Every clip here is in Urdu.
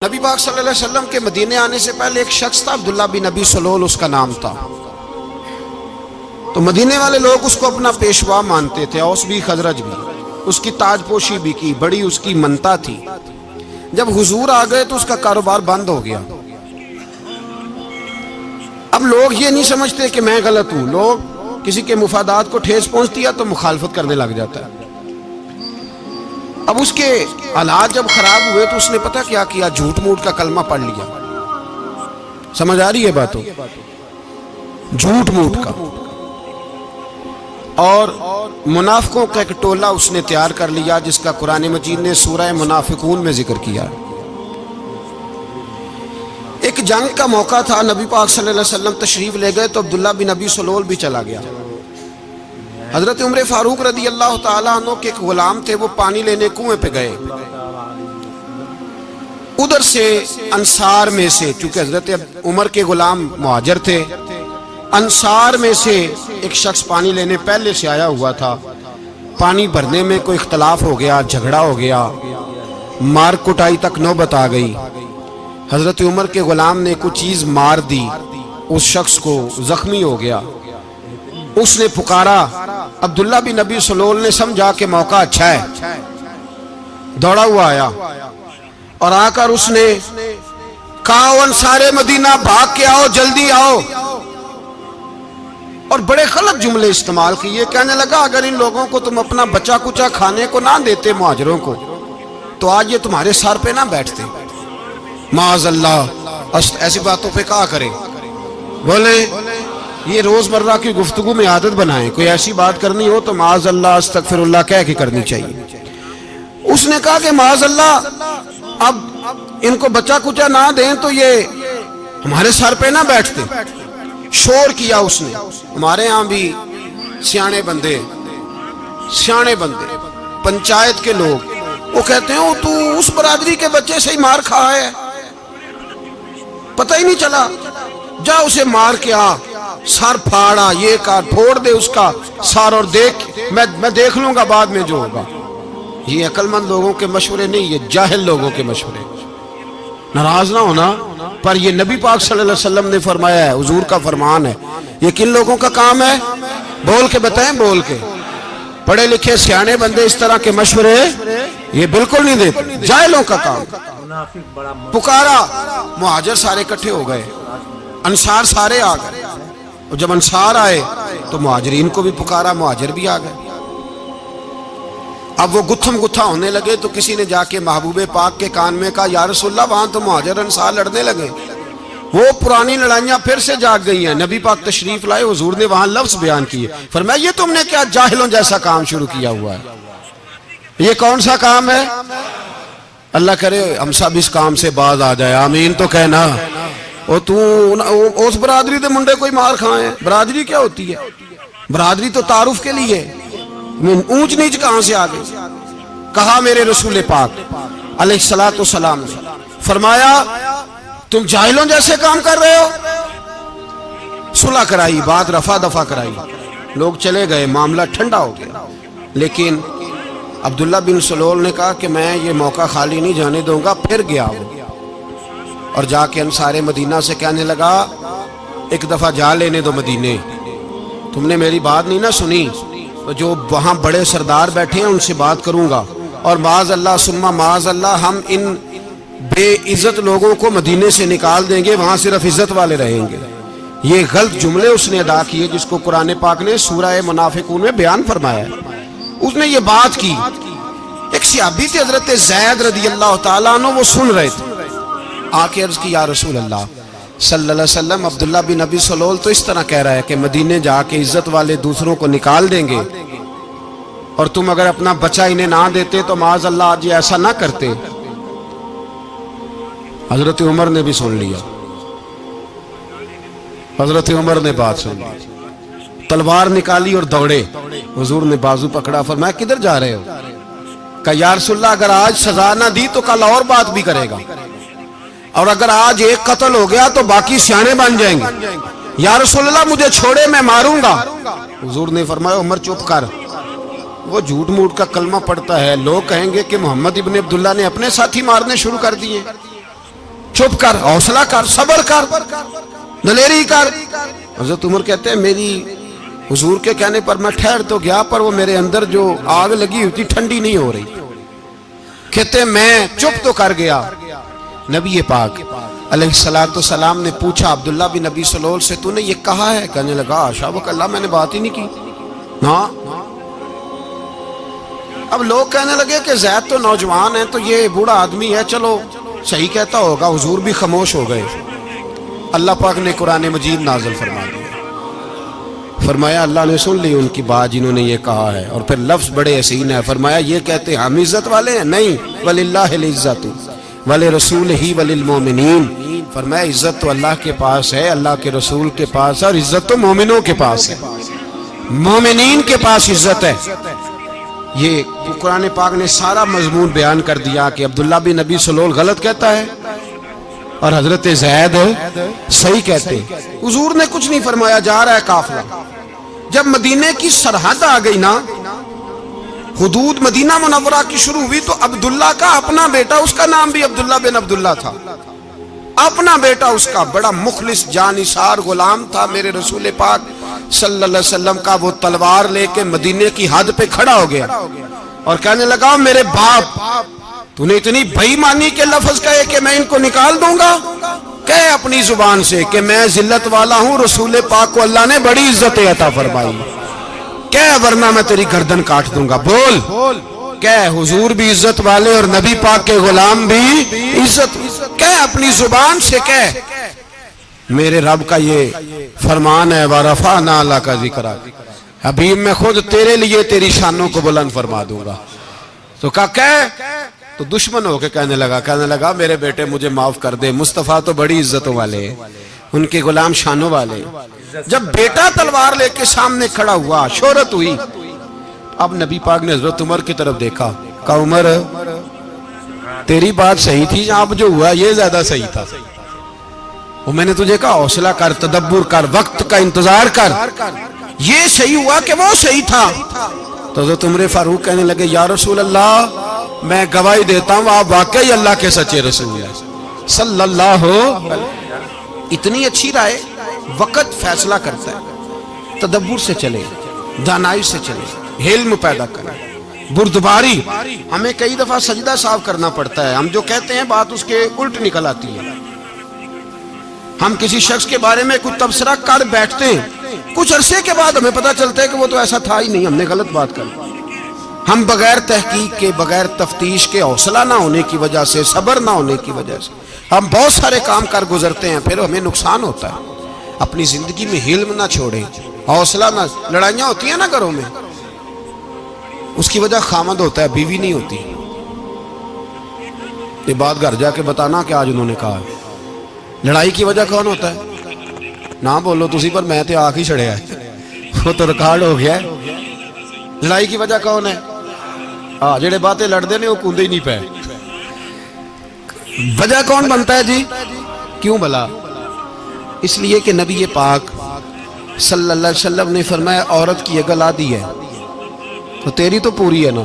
نبی پاک صلی اللہ علیہ وسلم کے مدینے آنے سے پہلے ایک شخص تھا، عبداللہ بن ابی سلول اس کا نام تھا۔ تو مدینے والے لوگ اس کو اپنا پیشوا مانتے تھے، اوس بھی خزرج بھی، اس کی تاج پوشی بھی کی، بڑی اس کی منتا تھی۔ جب حضور آ گئے تو اس کا کاروبار بند ہو گیا۔ اب لوگ یہ نہیں سمجھتے کہ میں غلط ہوں، لوگ کسی کے مفادات کو ٹھیس پہنچتی ہے تو مخالفت کرنے لگ جاتا ہے۔ اب اس کے حالات جب خراب ہوئے تو اس نے پتہ کیا کیا، جھوٹ موٹ کا کلمہ پڑھ لیا۔ سمجھ آ رہی ہے باتوں؟ جھوٹ موٹ کا، اور منافقوں کا ایک ٹولہ اس نے تیار کر لیا، جس کا قرآن مجید نے سورہ منافقون میں ذکر کیا۔ ایک جنگ کا موقع تھا، نبی پاک صلی اللہ علیہ وسلم تشریف لے گئے تو عبداللہ بن ابی سلول بھی چلا گیا۔ حضرت عمر فاروق رضی اللہ تعالیٰ عنہ کے ایک غلام تھے، وہ پانی لینے کنویں پہ گئے۔ ادھر سے انصار میں سے، چونکہ حضرت عمر کے غلام مہاجر تھے، انصار میں سے ایک شخص پانی لینے پہلے سے آیا ہوا تھا۔ پانی بھرنے میں کوئی اختلاف ہو گیا، جھگڑا ہو گیا، مار کٹائی تک نوبت آ گئی۔ حضرت عمر کے غلام نے کچھ چیز مار دی، اس شخص کو زخمی ہو گیا۔ اس نے پکارا، عبداللہ بن ابی سلول نے سمجھا کہ موقع اچھا ہے، دوڑا ہوا آیا اور آ کر اس نے کہا، انصار مدینہ بھاگ کے آؤ، جلدی آؤ، اور بڑے غلط جملے استعمال کیے۔ کہنے لگا، اگر ان لوگوں کو تم اپنا بچا کچا کھانے کو نہ دیتے مہاجروں کو، تو آج یہ تمہارے سر پہ نہ بیٹھتے۔ معاذ اللہ، ایسی باتوں پہ کہا کرے، بولے یہ روزمرہ کی گفتگو میں عادت بنائیں، کوئی ایسی بات کرنی ہو تو معاذ اللہ استغفر اللہ کہہ کے کرنی چاہیے۔ اس نے کہا کہ معاذ اللہ، اب ان کو بچا کچا نہ دیں تو یہ ہمارے سر پہ نہ بیٹھتے۔ شور کیا اس نے۔ ہمارے ہاں بھی سیانے بندے پنچایت کے لوگ، وہ کہتے ہیں تو اس برادری کے بچے سے ہی مار کھا ہے، پتہ ہی نہیں چلا، جا اسے مار کے آ، سر پھاڑا، یہ کار پھوڑ دے اس کا سر، اور دیکھ میں دیکھ لوں گا بعد میں جو ہوگا۔ یہ عقل مند لوگوں کے مشورے نہیں، یہ جاہل لوگوں کے مشورے۔ ناراض نہ ہونا، پر یہ نبی پاک صلی اللہ علیہ وسلم نے فرمایا ہے، حضور کا فرمان ہے۔ یہ کن لوگوں کا کام ہے؟ بول کے بتائیں، بول کے۔ پڑھے لکھے سیانے بندے اس طرح کے مشورے یہ بالکل نہیں دیتے، جاہلوں کا کام۔ پکارا، مہاجر سارے اکٹھے ہو گئے، انصار سارے آ گئے، اور جب انصار آئے تو مہاجرین کو بھی پکارا، مہاجر بھی آ گئے۔ اب وہ گتھم گتھا ہونے لگے تو کسی نے جا کے محبوب پاک کے کان میں کہا، یا رسول اللہ، وہاں تو مہاجر انصار لڑنے لگے، وہ پرانی لڑائیاں پھر سے جاگ گئی ہیں۔ نبی پاک تشریف لائے، حضور نے وہاں لفظ بیان کیے، فرمایا یہ تم نے کیا جاہلوں جیسا کام شروع کیا ہوا ہے؟ یہ کون سا کام ہے؟ اللہ کرے ہم سب اس کام سے باز آ جائے، آمین تو کہنا۔ اور تو اس برادری دے منڈے کوئی مار کھائے، برادری کیا ہوتی ہے؟ برادری تو تعارف کے لیے، اونچ نیچ کہاں سے آ گئی؟ کہا میرے رسول پاک علیہ الصلوۃ والسلام نے، فرمایا تم جاہلوں جیسے کام کر رہے ہو۔ صلح کرائی، بات رفع دفع کرائی، لوگ چلے گئے، معاملہ ٹھنڈا ہو گیا۔ لیکن عبداللہ بن سلول نے کہا کہ میں یہ موقع خالی نہیں جانے دوں گا۔ پھر گیا وہ، اور جا کے انصار مدینہ سے کہنے لگا، ایک دفعہ جا لینے دو مدینے، تم نے میری بات نہیں نہ سنی تو جو وہاں بڑے سردار بیٹھے ہیں ان سے بات کروں گا، اور معاذ اللہ ثم معاذ اللہ ہم ان بے عزت لوگوں کو مدینے سے نکال دیں گے، وہاں صرف عزت والے رہیں گے۔ یہ غلط جملے اس نے ادا کیے جس کو قرآن پاک نے سورہ منافقون میں بیان فرمایا ہے۔ اس نے یہ بات کی۔ ایک صحابی تھے حضرت زید رضی اللہ تعالیٰ عنہ، وہ سن رہے تھے، آ کے عرض کی، یا رسول اللہ صلی اللہ علیہ وسلم، عبداللہ بن ابی سلول تو اس طرح کہہ رہا ہے کہ مدینے جا کے عزت والے دوسروں کو نکال دیں گے، اور تم اگر اپنا بچہ انہیں نہ دیتے تو معاذ اللہ آج یہ ایسا نہ کرتے۔ حضرت عمر نے بھی سن لیا، حضرت عمر نے بات سن لی، تلوار نکالی اور دوڑے۔ حضور نے بازو پکڑا، فرمایا کدھر جا رہے ہو؟ کہا یا رسول اللہ، اگر آج سزا نہ دی تو کل اور بات بھی کرے گا، اور اگر آج ایک قتل ہو گیا تو باقی سیانے بن جائیں گے۔ یا رسول اللہ مجھے چھوڑے، میں ماروں گا۔ حضور نے فرمایا عمر چپ کر، وہ جھوٹ موٹ کا کلمہ پڑھتا ہے، لوگ کہیں گے کہ محمد ابن عبداللہ نے اپنے ساتھی مارنے شروع کر دیے۔ چپ کر، حوصلہ کر، صبر کر، دلیری کر۔ حضرت عمر کہتے ہیں میری حضور کے کہنے پر میں ٹھہر تو گیا، پر وہ میرے اندر جو آگ لگی ہوئی تھی ٹھنڈی نہیں ہو رہی۔ کہتے ہیں میں چپ تو کر گیا۔ نبی پاک علیہ السلام نے پوچھا عبداللہ بن ابی سلول سے تو نے یہ کہا ہے؟ کہنے لگا حاشا وک اللہ، میں نے بات ہی نہیں کی۔ ہاں، اب لوگ کہنے لگے کہ زید تو نوجوان ہے، تو یہ بوڑھا آدمی ہے، چلو صحیح کہتا ہوگا۔ حضور بھی خاموش ہو گئے۔ اللہ پاک نے قرآن مجید نازل فرما دیا، فرمایا اللہ نے سن لی ان کی بات جنہوں نے یہ کہا ہے، اور پھر لفظ بڑے حسین ہے، فرمایا یہ کہتے ہم عزت والے ہیں؟ نہیں، وللہ العزت ولرسولہ وللمؤمنین، فرمایا عزت تو اللہ کے پاس ہے، اللہ کے رسول کے پاس ہے، اور عزت تو مومنوں کے پاس ہے، مومنین کے پاس عزت ہے۔ یہ قرآن پاک نے سارا مضمون بیان کر دیا کہ عبداللہ بن ابی سلول غلط کہتا ہے اور حضرت زید صحیح کہتے ہیں۔ حضور نے کچھ نہیں فرمایا، جا رہا ہے قافلہ۔ جب مدینے کی سرحد آ گئی نا، حدود مدینہ منورہ کی شروع ہوئی، تو عبداللہ کا اپنا بیٹا، اس کا نام بھی عبداللہ بن عبداللہ تھا، اپنا بیٹا اس کا بڑا مخلص جانثار غلام تھا میرے رسول پاک صلی اللہ علیہ وسلم کا، وہ تلوار لے کے مدینے کی حد پہ کھڑا ہو گیا اور کہنے لگا میرے باپ تو نے اتنی بے ایمانی کے لفظ کہے کہ میں ان کو نکال دوں گا؟ کہے اپنی زبان سے کہ میں ذلت والا ہوں، رسول پاک کو اللہ نے بڑی عزت عطا فرمائی، کہے ورنہ میں تیری گردن کاٹ دوں گا۔ بول، کہے حضور بھی عزت والے اور نبی پاک کے غلام بھی عزت، کہے اپنی زبان سے، کہے میرے رب کا یہ فرمان ہے وَرَفَعْنَا لَكَ ذِكْرَكَ، حبیب میں خود تیرے لیے تیری شانوں کو بلند فرما دوں گا۔ تو کہا تو دشمن ہو کے کہنے لگا میرے بیٹے مجھے معاف کر دے، مصطفیٰ تو بڑی عزتوں والے، ان کے غلام شانوں والے۔ جب بیٹا تلوار لے کے سامنے کھڑا ہوا، شہرت ہوئی، اب نبی پاک نے حضرت عمر کی طرف دیکھا، کہا عمر تیری بات صحیح تھی، اب جو ہوا یہ زیادہ صحیح تھا، وہ میں نے تجھے کہا حوصلہ کر، تدبر کر، وقت کا انتظار کر، یہ صحیح ہوا کہ وہ صحیح تھا۔ تو حضرت عمر فاروق کہنے لگے یا رسول اللہ میں گواہی دیتا ہوں آپ واقعی اللہ کے سچے رسول ہیں صلی اللہ اتنی اچھی رائے، وقت فیصلہ کرتا ہے، تدبر سے چلے، دانائی سے چلے، علم پیدا کرے، بردباری۔ ہمیں کئی دفعہ سجدہ صاف کرنا پڑتا ہے، ہم جو کہتے ہیں بات اس کے الٹ نکل آتی ہے۔ ہم کسی شخص کے بارے میں کچھ تبصرہ کر بیٹھتے ہیں، کچھ عرصے کے بعد ہمیں پتہ چلتا ہے کہ وہ تو ایسا تھا ہی نہیں، ہم نے غلط بات کر۔ ہم بغیر تحقیق کے، بغیر تفتیش کے، حوصلہ نہ ہونے کی وجہ سے، صبر نہ ہونے کی وجہ سے ہم بہت سارے کام کر گزرتے ہیں، پھر ہمیں نقصان ہوتا ہے۔ اپنی زندگی میں حلم نہ چھوڑیں، حوصلہ نہ، لڑائیاں ہوتی ہیں نا گھروں میں، اس کی وجہ خامد ہوتا ہے، بیوی نہیں ہوتی۔ یہ بات گھر جا کے بتانا کہ آج انہوں نے کہا ہے۔ لڑائی کی وجہ کون ہوتا ہے؟ نہ بولو تسی، پر میں تے آنکھ ہی چھڑیا ہے، وہ تو ریکارڈ ہو گیا ہے۔ لڑائی کی وجہ کون ہے؟ جڑے باتیں لڑتے ہیں وہ کوندے ہی نہیں پے۔ وجہ کون بنتا ہے جی؟ کیوں بلا؟ اس لیے کہ نبی پاک صلی اللہ علیہ وسلم نے فرمایا عورت کی اگل آدھی ہے تو تیری تو پوری ہے نا،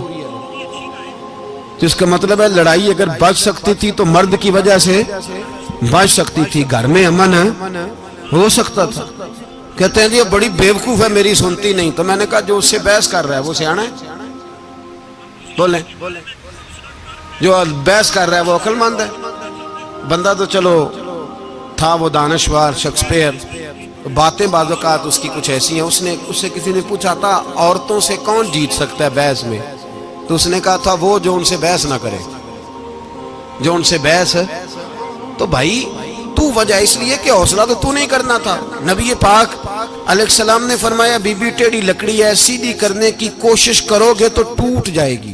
تو اس کا مطلب ہے لڑائی اگر بچ سکتی تھی تو مرد کی وجہ سے بچ سکتی تھی، گھر میں امن ہو سکتا تھا۔ کہتے ہیں جی یہ بڑی بیوقوف ہے، میری سنتی نہیں۔ تو میں نے کہا جو اس سے بحث کر رہا ہے وہ سیانا ہے؟ بولیں، جو بحث کر رہا ہے وہ عقل مند ہے؟ بندہ تو چلو تھا وہ دانشور، شیکسپیئر، باتیں بعض اوقات اس کی کچھ ایسی ہیں۔ اس سے کسی نے پوچھا تھا عورتوں سے کون جیت سکتا ہے بحث میں، تو اس نے کہا تھا وہ جو ان سے بحث نہ کرے، جو ان سے بحث۔ تو بھائی تو وجہ اس لیے کہ حوصلہ تو نہیں کرنا تھا۔ نبی پاک علیہ السلام نے فرمایا بی بی ٹیڑھی لکڑی ہے، سیدھی کرنے کی کوشش کرو گے تو ٹوٹ جائے گی۔